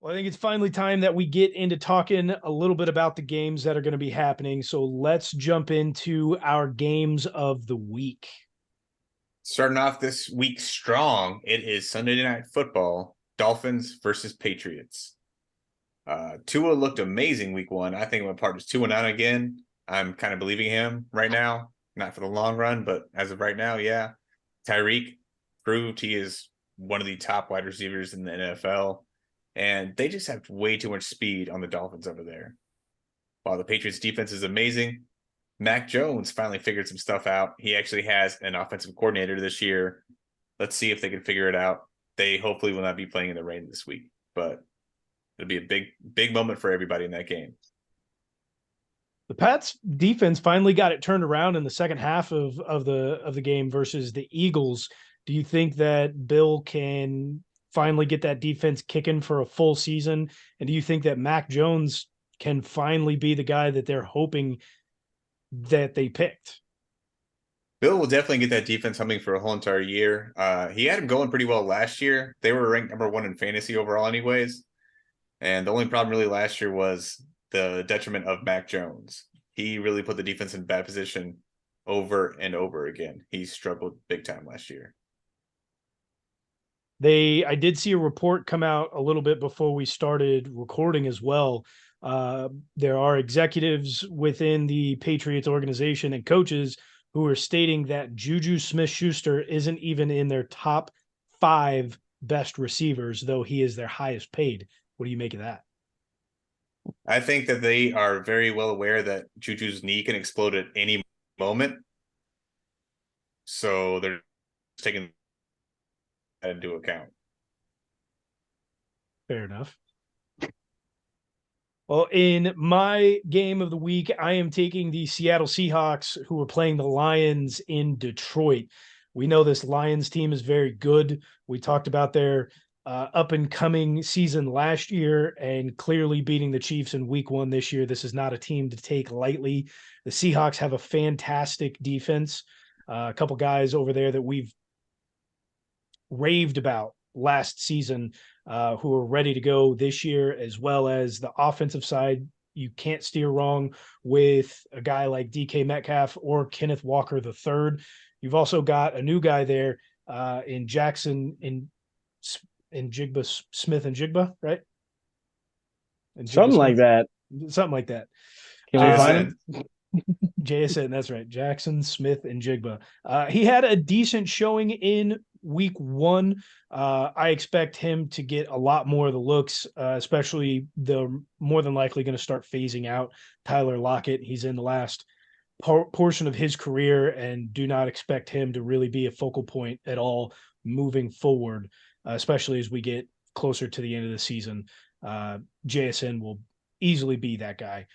Well, I think it's finally time that we get into talking a little bit about the games that are going to be happening. So let's jump into our games of the week. Starting off this week strong, it is Sunday Night Football, Dolphins versus Patriots. Tua looked amazing week one. I think my partner's 2-9 again. I'm kind of believing him right now. Not for the long run, but as of right now, yeah. Tyreek proved he is one of the top wide receivers in the NFL. And they just have way too much speed on the Dolphins over there. While the Patriots defense is amazing, Mac Jones finally figured some stuff out. He actually has an offensive coordinator this year. Let's see if they can figure it out. They hopefully will not be playing in the rain this week, but it'll be a big moment for everybody in that game. The Pats defense finally got it turned around in the second half of the game versus the Eagles. Do you think that Bill can finally get that defense kicking for a full season? And do you think that Mac Jones can finally be the guy that they're hoping that they picked? Bill will definitely get that defense humming for a whole entire year. He had him going pretty well last year. They were ranked number one in fantasy overall, anyways. And the only problem really last year was the detriment of Mac Jones. He really put the defense in bad position over and over again. He struggled big time last year. I did see a report come out a little bit before we started recording as well. There are executives within the Patriots organization and coaches who are stating that Juju Smith-Schuster isn't even in their top 5 best receivers, though he is their highest paid. What do you make of that? I think that they are very well aware that Juju's knee can explode at any moment. So they're taking that into account. Fair enough. Well, in my game of the week, I am taking the Seattle Seahawks, who are playing the Lions in Detroit. We know this Lions team is very good. We talked about their up and coming season last year and clearly beating the Chiefs in week one this year. This is not a team to take lightly. The Seahawks have a fantastic defense. A couple guys over there that we've raved about last season who are ready to go this year, as well as the offensive side. You can't steer wrong with a guy like DK Metcalf or Kenneth Walker III. You've also got a new guy there in Jackson in Jigba Smith and Jigba, right? And Jigba Something like Smith, that. something like that. Can we find JSN. him? JSN, that's right. Jackson, Smith, and Jigba. He had a decent showing in week one. I expect him to get a lot more of the looks, especially the more than likely going to start phasing out Tyler Lockett. He's in the last portion of his career and do not expect him to really be a focal point at all moving forward, especially as we get closer to the end of the season. JSN will easily be that guy.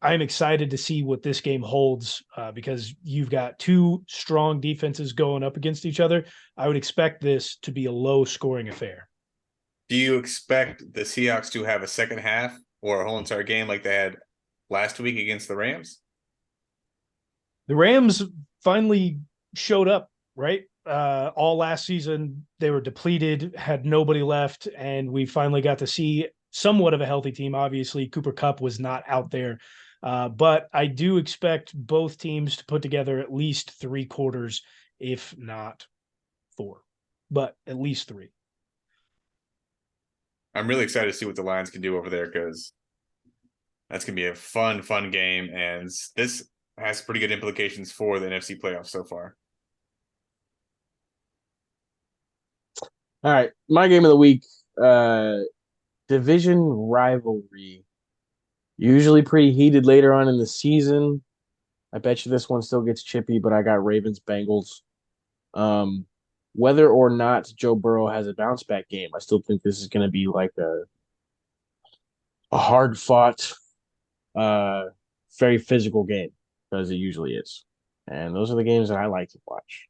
I'm excited to see what this game holds because you've got two strong defenses going up against each other. I would expect this to be a low scoring affair. Do you expect the Seahawks to have a second half or a whole entire game like they had last week against the Rams? The Rams finally showed up, right? All last season, they were depleted, had nobody left, and we finally got to see somewhat of a healthy team. Obviously, Cooper Kupp was not out there, but I do expect both teams to put together at least 3 quarters, if not 4, but at least 3. I'm really excited to see what the Lions can do over there because that's going to be a fun game. And this has pretty good implications for the NFC playoffs so far. All right. My game of the week, division rivalry. Usually pretty heated later on in the season. I bet you this one still gets chippy, but I got Ravens Bengals. Whether or not Joe Burrow has a bounce back game, I still think this is going to be like a hard fought, very physical game because it usually is. And those are the games that I like to watch.